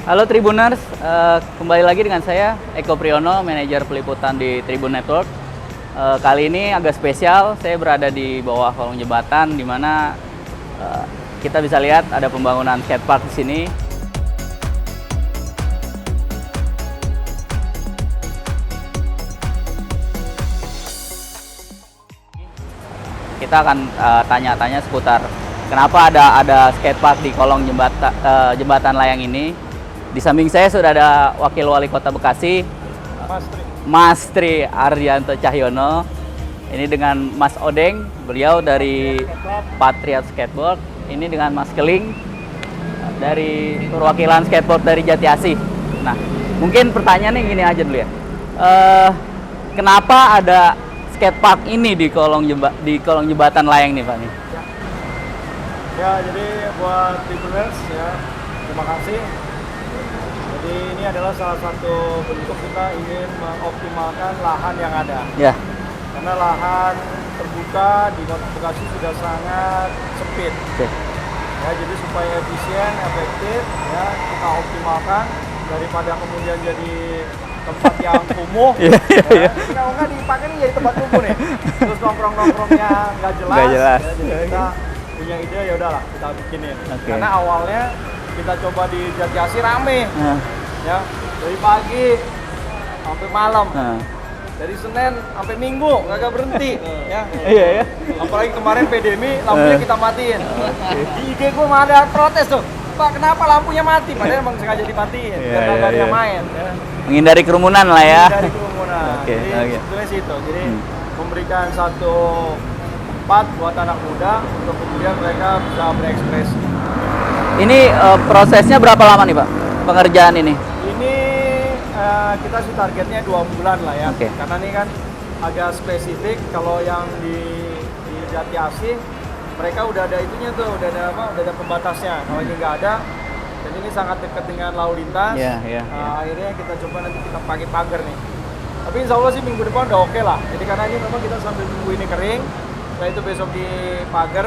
Halo Tribuners, kembali lagi dengan saya Eko Priyono, manajer peliputan di Tribun Network. Kali ini agak spesial, saya berada di bawah kolong jembatan, di mana kita bisa lihat ada pembangunan skatepark di sini. Kita akan tanya-tanya seputar kenapa ada skatepark di kolong jembatan layang ini. Di samping saya sudah ada Wakil Wali Kota Bekasi, Mas Tri Ardianto Cahyono. Ini dengan Mas Odeng, beliau dari Patriot Skateboard. Ini dengan Mas Keling dari perwakilan skateboard dari Jati Asih. Nah, mungkin pertanyaannya gini aja dulu ya. Kenapa ada skatepark ini di kolong jembatan layang nih, Pak? Ya, jadi buat Tribuners ya, terima kasih. Jadi ini adalah salah satu bentuk kita ingin mengoptimalkan lahan yang ada. Ya. Karena lahan terbuka di Kota Bekasi sudah sangat sempit. Oke. Ya, jadi supaya efisien, efektif, ya kita optimalkan daripada kemudian jadi tempat yang kumuh. Ya. Kalau nggak dipakai nih jadi tempat kumuh nih. Terus nongkrongnya nggak jelas. Nggak jelas. Ya, jadi kita punya ide, ya udahlah kita bikinin. Okay. Karena awalnya kita coba di Jati Asih rame, ya dari pagi sampai malam, dari Senin sampai Minggu nggak berhenti, ya. Iya ya. Apalagi kemarin pandemi lampunya kita matiin. Di IG gue mah ada protes tuh, Pak kenapa lampunya mati? Padahal emang sengaja dimatiin, biar nggak ada yang main. Ya. Menghindari kerumunan lah ya. Menghindari kerumunan. Jadi sebetulnya situ. Jadi memberikan satu tempat buat anak muda untuk kemudian mereka bisa berekspresi. Ini prosesnya berapa lama nih Pak, pengerjaan ini? Ini kita sih targetnya 2 bulan lah ya. Okay. Karena ini kan agak spesifik. Kalau yang di Jati Asih mereka udah ada itunya tuh, udah ada pembatasnya. Kalau ini nggak ada, dan ini sangat dekat dengan lalu lintas. Akhirnya kita coba nanti kita pakai pagar nih. Tapi insya Allah sih minggu depan udah oke lah. Jadi karena ini memang kita sambil tunggu ini kering, setelah itu besok di pagar,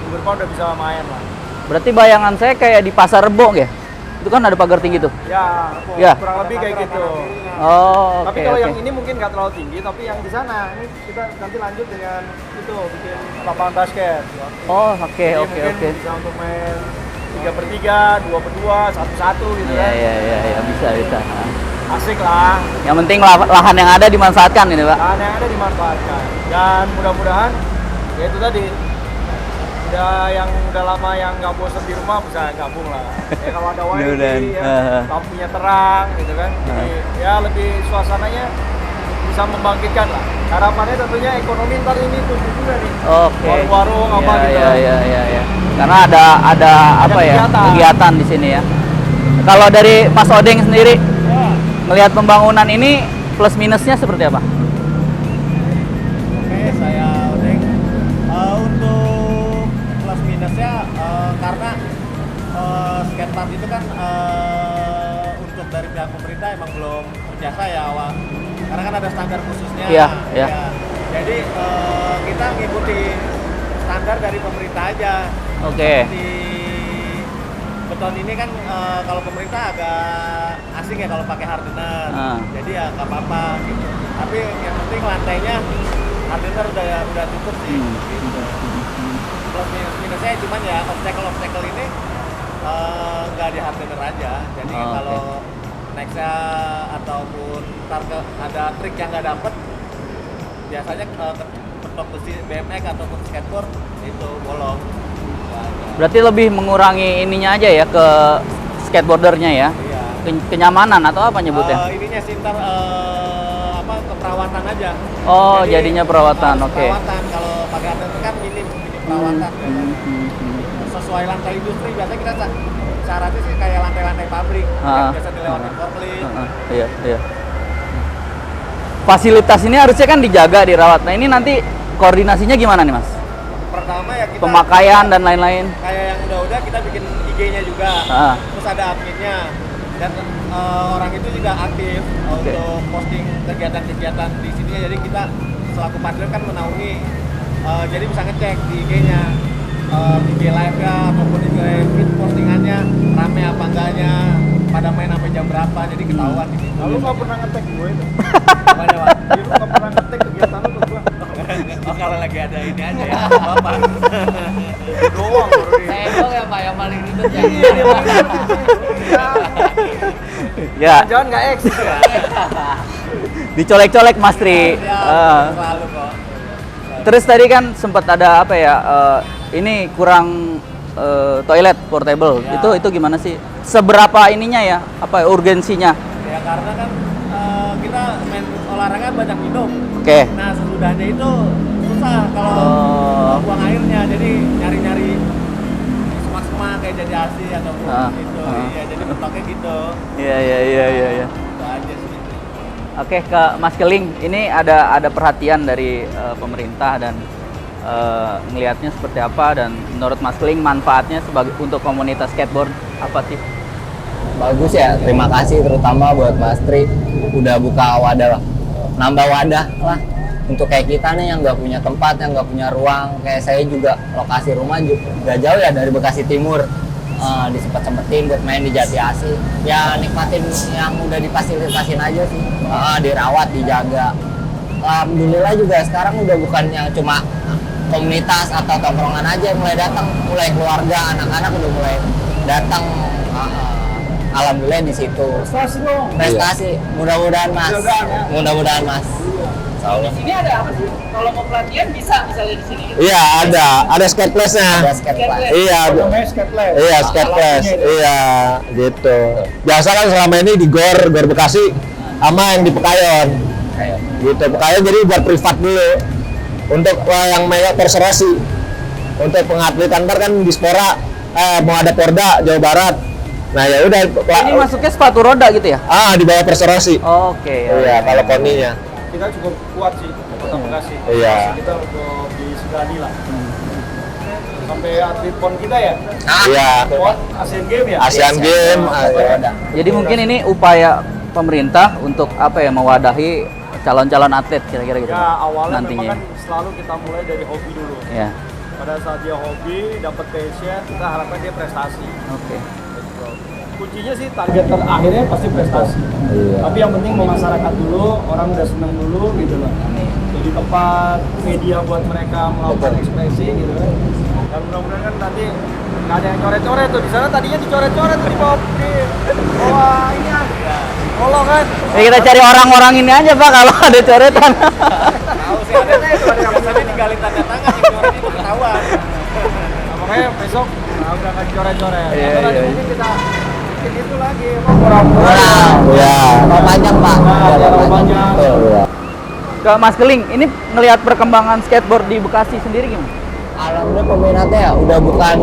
minggu depan udah bisa main lah. Berarti bayangan saya kayak di Pasar Rebo ya? Itu kan ada pagar tinggi tuh? Ya, kurang lebih kayak gitu. Oh, tapi kalau yang ini mungkin nggak terlalu tinggi, tapi yang di sana, ini kita nanti lanjut dengan itu, bikin lapangan basket. Oh, oke. Bisa untuk main 3x3, 2x2, 1x1 gitu kan. Iya, bisa. Asik lah. Yang penting lahan yang ada dimanfaatkan ini Pak? Lahan yang ada dimanfaatkan. Dan mudah-mudahan, ya itu tadi, yang udah lama yang nggak bosan di rumah bisa gabung lah. Ya kalau ada wifi, ya, lampunya terang gitu kan. Jadi ya lebih suasananya bisa membangkitkan lah. Harapannya tentunya ekonomi ntar ini tumbuh juga nih. Oke. Warung-warung apa gitu. Iya. Karena ada apa ya? Kegiatan di sini ya. Kalau dari Mas Odeng sendiri melihat pembangunan ini plus minusnya seperti apa? Oke, saya Odeng. Untuk plus minusnya karena skatepark itu kan untuk dari pihak pemerintah emang belum berjasa ya awal. Karena kan ada standar khususnya. Iya. Ya. Jadi kita ngikuti standar dari pemerintah aja. Oke. Di beton ini kan kalau pemerintah agak asing ya kalau pakai hardener. Jadi ya nggak apa-apa gitu. Tapi yang penting lantainya hardener udah cukup sih. Gitu. Plus minusnya cuman ya obstacle ini nggak di hardener aja. Jadi kalau nextnya ataupun ntar ada trik yang nggak dapet, biasanya ketok besi BMX ataupun skateboard itu bolong. Berarti lebih mengurangi ininya aja ya ke skateboardernya ya? Iya. Kenyamanan atau apa nyebutnya? Ininya sih ntar keperawatan aja. Oh, jadinya perawatan, oke. Perawatan, kalau pakai hardener kan minim perawatan. Sesuai lantai industri, biasanya kita syaratnya sih kayak lantai-lantai pabrik. Biasa dilewatin forklift. Iya. Fasilitas ini harusnya kan dijaga, dirawat. Nah ini nanti koordinasinya gimana nih Mas? Pertama ya kita pemakaian dan lain-lain. Kayak yang udah kita bikin IG-nya juga. Terus ada adminnya. Dan orang itu juga aktif untuk posting kegiatan-kegiatan di sini. Jadi kita selaku partner kan menaungi. Jadi bisa ngecek di IG-nya. IG live-nya ataupun IG feed postingannya rame apa enggaknya, pada main jam berapa, jadi ketahuan di situ. Lalu nggak pernah ngetek gue itu. Apanya, Pak? Jadi lu nggak pernah ngetek kegiatan lu ke gue. Oh, kalau lagi ada ini aja ya, Bapak. Doang baru di. Saya dong ya Pak yang paling ribet ya. Ya, Jangan nggak eksis ya. dicolek-colek Mas Tri. Selalu kok. Terus tadi kan sempat ada apa ya? Ini kurang toilet portable. Ya. Itu gimana sih? Seberapa ininya ya? Apa urgensinya? Ya karena kan kita main olahraga banyak minum. Oke. Nah sesudahnya itu susah kalau Oh. buang airnya, jadi nyari-nyari semak-semak kayak jadi ASI ataupun itu. Iya, jadi mentoknya gitu. Iya. Itu aja sih. Oke, ke Mas Keling. Ini ada perhatian dari pemerintah dan ngelihatnya seperti apa, dan menurut Mas Keling manfaatnya sebagai untuk komunitas skateboard apa sih? Bagus ya, terima kasih terutama buat Mas Tri udah buka wadah lah, nambah wadah lah untuk kayak kita nih yang nggak punya tempat, yang nggak punya ruang. Kayak saya juga lokasi rumah juga jauh ya dari Bekasi Timur, disempet-sempetin buat main di Jati Asih. Ya nikmatin yang udah difasilitasin aja sih, dirawat, dijaga. Alhamdulillah juga sekarang udah bukan yang cuma komunitas atau tongkrongan aja yang mulai datang, mulai keluarga, anak-anak udah mulai datang. Alhamdulillah di situ. Prestasi, mudah-mudahan Mas. Mudah-mudahan Mas. Di sini ada apa sih? Kalau mau pelatihan bisa misalnya di sini. Iya, ada skate place-nya. Ada skate class. Iya, Namanya skateplex. iya skate place. Iya, gitu. Biasa kan selama ini di Gor Bekasi sama yang di Pekayon. Gitu, Pekayon jadi buat privat dulu. Untuk yang mega perserasi. Untuk pengatletan ntar kan di Spora mau ada Porda Jawa Barat. Nah, ya udah Ini masuknya sepatu roda gitu ya? di bawah perserasi. Oke. Iya, kalau koninya. Kita cukup kuat sih Kota Bekasi. Iya. Masih kita untuk disegani lah. Sampai atlet pon kita ya. Iya. Pon Asian Games ya. Asian Games. Jadi mungkin ini upaya pemerintah untuk apa ya, mewadahi calon-calon atlet kira-kira gitu. Ya awalnya nantinya. memang kan selalu kita mulai dari hobi dulu. Ya. Pada saat dia hobi, dapat passion, kita harapkan dia prestasi. Oke. Kuncinya sih target terakhirnya pasti prestasi. Tapi yang penting mau masyarakat dulu, orang udah seneng dulu gitu loh. Jadi tempat media buat mereka melakukan ekspresi gitu kan. Dan mudah-mudahan kan nanti nggak ada yang coret-coret tuh. Di sana tadinya dicoret-coret tuh di bawah ini ya. Kolong kan. Ya kita cari orang-orang ini aja Pak kalau ada coretan. Tahu sih ada itu, ada yang misalnya digali tanda tangan yang orang itu ketahuan. Nah, makanya besok udah nggak dicoret-coret. Iya, Atau nanti iya. mungkin kita bikin itu lagi, pura-pura. Iya. Kalau panjang Pak. Kalau panjang. Ke Mas Keling, ini ngelihat perkembangan skateboard di Bekasi sendiri gimana? Alhamdulillah peminatnya ya udah bukan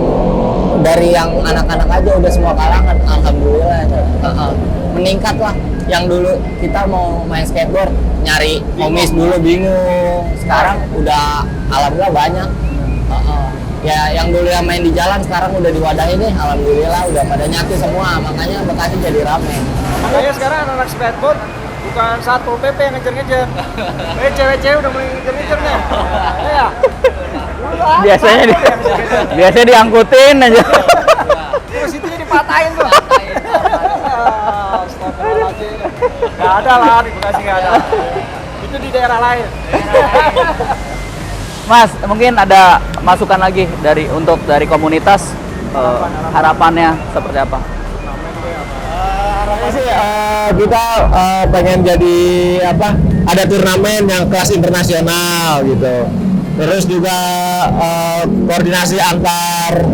dari yang anak-anak aja, udah semua kalangan. Alhamdulillah meningkat lah. Yang dulu kita mau main skateboard nyari komis dulu bingung, sekarang udah alhamdulillah banyak. Ya yang dulu yang main di jalan sekarang udah diwadahi nih, alhamdulillah udah pada nyatu semua, makanya Bekasi jadi rame. Makanya sekarang anak-anak skateboard bukan Satpol PP yang ngejar-ngejar. Cewek-cewek udah mulai ngejar-ngejar nih. Ya. Biasanya diangkutin aja. Terus itu dipatahin tuh. Astagfirullahaladzim. Gak ada lah di Bekasi, gak ada. Itu di daerah lain. Mas, mungkin ada masukan lagi dari komunitas, harapannya seperti apa? Harapannya sih kita pengen jadi ada turnamen yang kelas internasional gitu. Terus juga koordinasi antar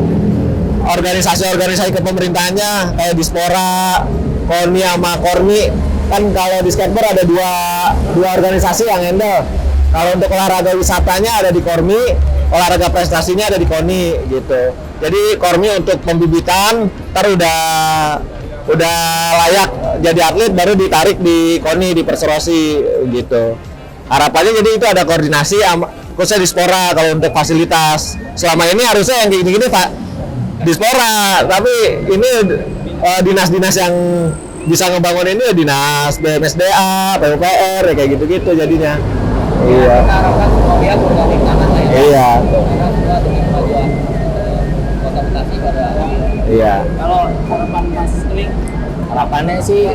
organisasi-organisasi kepemerintahannya kayak Dispora, KONI sama Kormi. Kan kalau di skateboard ada dua organisasi yang handle. Kalau untuk olahraga wisatanya ada di Kormi, olahraga prestasinya ada di KONI gitu. Jadi Kormi untuk pembibitan, ntar udah layak jadi atlet baru ditarik di KONI, di perserosi gitu. Harapannya jadi itu ada koordinasi khususnya di Spora kalau untuk fasilitas. Selama ini harusnya yang kayak gini-gini Pak di Spora, tapi ini dinas-dinas yang bisa ngebangun ini ya dinas BMSDA, PUPR ya kayak gitu-gitu jadinya. Iya. Kita harapkan semua pihak berganding tangan lah ya. Iya. Karena semua demi kemajuan Kota Bekasi pada Iya. Kalau harapan Mas Keling harapannya sih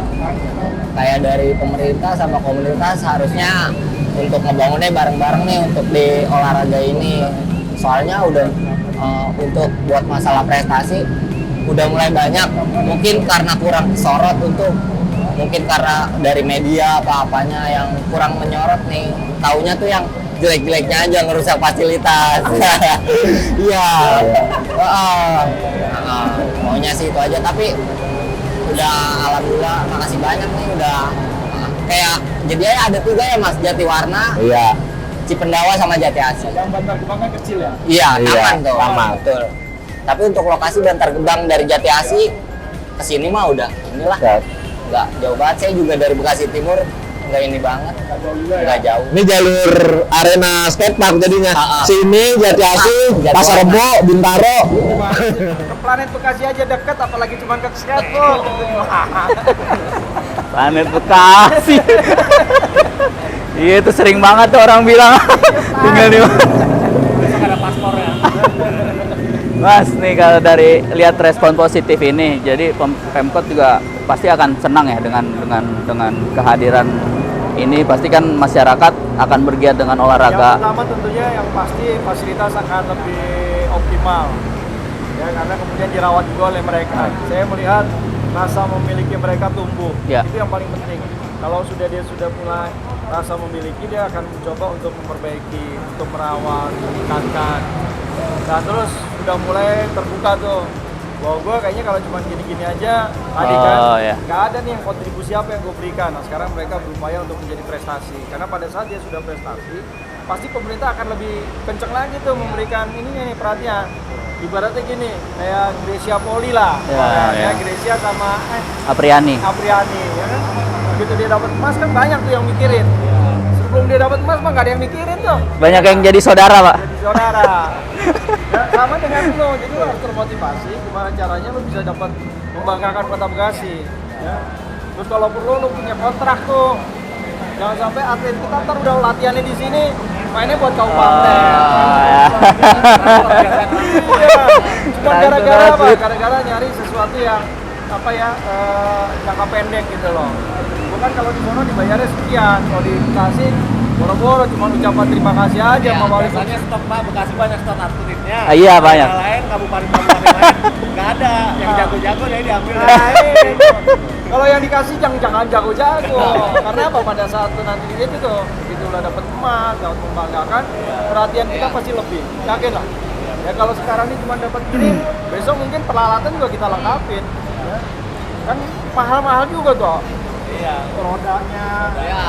kayak dari pemerintah sama komunitas harusnya untuk ngebangunnya bareng-bareng nih untuk di olahraga ini. Soalnya udah untuk buat masalah prestasi udah mulai banyak, mungkin karena kurang sorot untuk mungkin karena dari media apa-apanya yang kurang menyorot nih, taunya tuh yang jelek-jeleknya aja, ngerusak fasilitas. Iya. Maunya sih itu aja, tapi udah alhamdulillah makasih banyak nih udah kayak jadi ada 3 ya Mas, Jatiwarna, Iya. Cipendawa sama Jati Asih. Yang Bantar Gebang kan kecil ya. Iya, Iya, aman tuh. aman. Betul. Tapi untuk lokasi Bantar Gebang dari Jati Asih ke sini mah udah inilah. Ya. Nggak jauh banget, saya juga dari Bekasi Timur, nggak ini banget. Nggak jauh. Ini jalur arena skatepark jadinya. Ah. Sini Jati Asih, Jatiwarna. Pasar Rebo, Bintaro. Ke Planet Bekasi aja deket, apalagi cuma ke skateboard. Planet Bekasi. Iya itu sering banget tuh orang bilang tinggal di mana. Besok ada paspornya. Mas, nih kalau dari lihat respon positif ini, jadi Pemkot juga pasti akan senang ya dengan kehadiran ini. Pasti kan masyarakat akan bergiat dengan Yang olahraga. pertama tentunya yang pasti fasilitas akan lebih optimal. Ya, karena kemudian dirawat juga oleh mereka. Saya melihat rasa memiliki mereka tumbuh. Ya. Itu yang paling penting. Kalau dia sudah mulai rasa memiliki, dia akan mencoba untuk memperbaiki, untuk merawat, meningkatkan. Nah terus udah mulai terbuka tuh. Bahwa gue kayaknya kalau cuma gini-gini aja, tadi kan ya. nggak ada nih yang kontribusi apa yang gue berikan. Nah sekarang mereka berupaya untuk menjadi prestasi. Karena pada saat dia sudah prestasi, pasti pemerintah akan lebih kenceng lagi tuh memberikan ininya nih perhatian. Ibaratnya gini, kayak Grecia Poli lah. Ya. Grecia sama Apriani. Apriani, ya kan? Begitu dia dapat emas kan banyak tuh yang mikirin. Sebelum dia dapat emas mah nggak ada yang mikirin tuh. Banyak yang jadi saudara, Pak. Jadi saudara. Ya, sama dengan lo, jadi lo harus termotivasi gimana caranya lo bisa dapat membanggakan Kota Bekasi. Ya. Terus kalau perlu lo punya kontrak tuh. Jangan sampai atlet kita ntar udah latihannya di sini, mainnya buat kabupaten. ya. Iya. Cuma gara-gara apa? Gara-gara nyari sesuatu yang apa ya jangka pendek gitu loh. Bukan kalau di sono dibayarnya sekian, kalau di Bekasi boro-boro cuma ucapan terima kasih aja sama wali kota. Biasanya stok Pak, Bekasi banyak stok atletnya. Iya, banyak. Yang lain kabupaten-kabupaten lain nggak ada. Yang jago-jago ya diambil. Nah, kalau yang dikasih jangan jago-jago. Karena apa pada saat itu nanti itu tuh begitu udah dapat emas, dapat membanggakan, perhatian kita pasti lebih. Yakin lah. Ya kalau sekarang ini cuma dapat gini, besok mungkin peralatan juga kita lengkapin. Ya. Kan mahal-mahal juga tuh. Iya. Rodanya. Ya.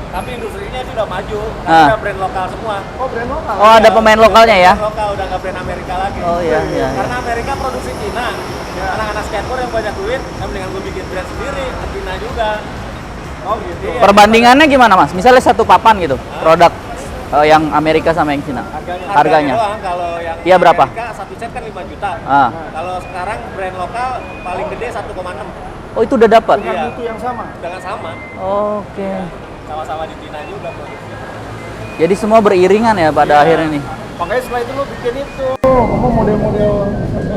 Tapi industrinya sudah maju. Ah. Ada brand lokal semua. Oh brand lokal. Oh, ada pemain lokalnya ya? Brand lokal udah nggak brand Amerika lagi. Oh iya, iya. Karena Amerika produksi Cina. Anak-anak skateboard yang banyak duit, kan mendingan gue bikin brand sendiri, ke Cina juga. Oh gitu. Iya. Perbandingannya gimana, Mas? Misalnya satu papan gitu, produk yang Amerika sama yang Cina. Harganya. Doang, kalau yang Iya, berapa? Amerika, satu set kan 5 juta. Ah. Kalau sekarang brand lokal paling gede 1,6. Oh, itu udah dapat. Dengan Iya. mutu yang sama. Dengan sama. Oke. Sama-sama di Cina juga produksi. Jadi semua beriringan ya pada akhirnya nih. Makanya setelah itu lo bikin itu. Kamu model-model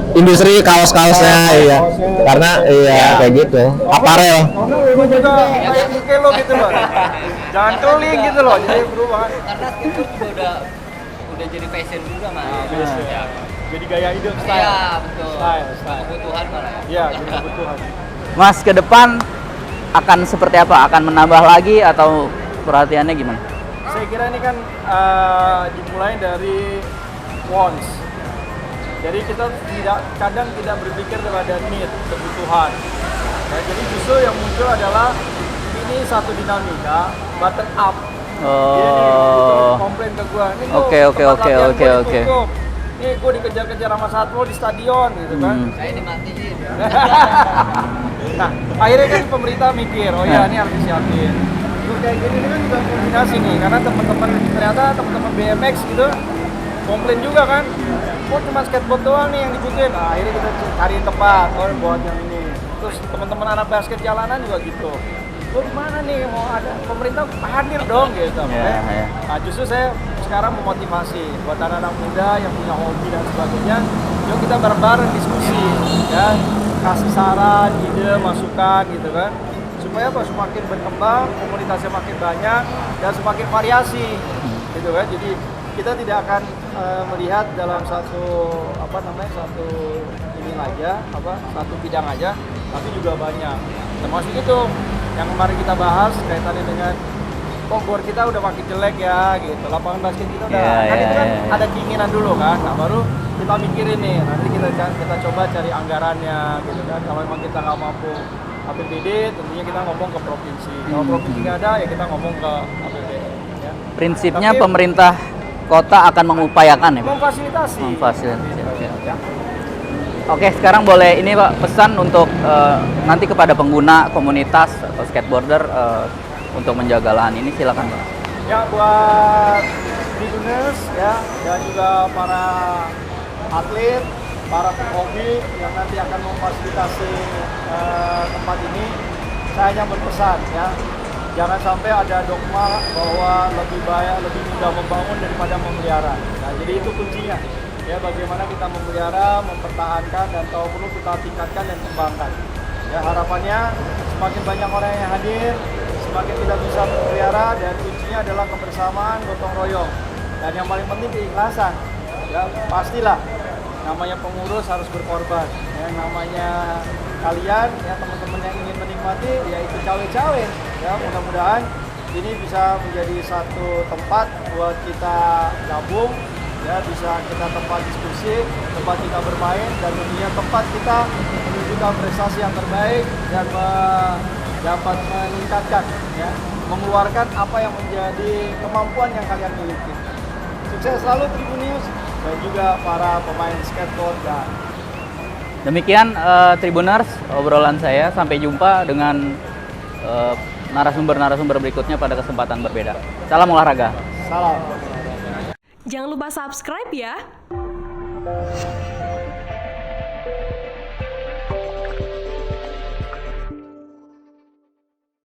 Industri kaos-kaosnya, iya. Karena iya kayak gitu. Aparel. karena lo juga kayak muka lo gitu loh. Jangan keling gitu loh. Jadi berubah. Karena skateboard juga udah jadi fashion juga Mas. Ya. Jadi gaya hidup style. Iya, betul. Style. Kebutuhan malah ya. Iya, jadi kebutuhan. Mas, ke depan akan seperti apa? Akan menambah lagi atau perhatiannya gimana? Saya kira ini kan dimulai dari wants. Jadi kita kadang tidak berpikir kepada need, kebutuhan. Ya, jadi justru yang muncul adalah ini satu dinamika bottom up. Jadi Oh. komplain ke gua, ini Oke, oke, tempat oke, latihan oke, gua oke. ditutup. Nih gua dikejar-kejar sama satpol di stadion gitu kan. Saya dimatiin. Nah, akhirnya kan pemerintah mikir, oh ya ini harus disiapin. Terus kayak gini kan juga koordinasi nih, karena ternyata teman-teman BMX gitu komplain juga kan. Oh cuma skateboard doang nih yang dibutuhin. Nah, akhirnya kita cariin tempat, oh buat yang ini. Terus teman-teman anak basket jalanan juga gitu. Lo di mana nih mau ada pemerintah hadir dong gitu. Ya, ya. Nah justru saya sekarang memotivasi buat anak-anak muda yang punya hobi dan sebagainya. Yuk kita bareng-bareng diskusi ya. kasih saran, ide, masukan gitu kan, supaya apa, semakin berkembang, komunitasnya makin banyak dan semakin variasi gitu kan. Jadi kita tidak akan melihat dalam satu satu ini aja, satu bidang aja, tapi juga banyak. Termasuk itu yang kemarin kita bahas kaitannya dengan gor kita udah makin jelek ya gitu, lapangan basket kita udah itu kan ada keinginan dulu kan, nah baru kita mikirin nih, nanti kita coba cari anggarannya gitu kan. Kalau memang kita nggak mampu APBD, tentunya kita ngomong ke provinsi. Kalau provinsi nggak ada, ya kita ngomong ke APBD. Ya. Prinsipnya Tapi, pemerintah kota akan mengupayakan ya Pak? Memfasilitasi. Ya. Oke, sekarang boleh ini Pak, pesan untuk nanti kepada pengguna komunitas atau skateboarder untuk menjaga lahan ini, silakan Pak. Ya, buat Tribuners ya, dan juga para atlet, para penghobi yang nanti akan memfasilitasi tempat ini, saya hanya berpesan ya, jangan sampai ada dogma bahwa lebih mudah membangun daripada memelihara. Nah, jadi itu kuncinya ya, bagaimana kita memelihara, mempertahankan, dan kalau perlu kita tingkatkan dan kembangkan. Ya, harapannya semakin banyak orang yang hadir, semakin kita bisa memelihara, dan kuncinya adalah kebersamaan, gotong royong, dan yang paling penting keikhlasan. Ya, pastilah namanya pengurus harus berkorban. Ya, namanya kalian ya, teman-teman yang ingin menikmati, ya itu cawe-cawe. Ya, mudah-mudahan ini bisa menjadi satu tempat buat kita gabung, ya, bisa kita tempat diskusi, tempat kita bermain, dan tentunya tempat kita menunjukkan prestasi yang terbaik dan dapat meningkatkan, ya, mengeluarkan apa yang menjadi kemampuan yang kalian miliki. Sukses selalu Tribunnews dan juga para pemain skateboard. Demikian Tribuners, obrolan saya. Sampai jumpa dengan narasumber-narasumber berikutnya pada kesempatan berbeda. Salam olahraga. Salam. Jangan lupa subscribe ya.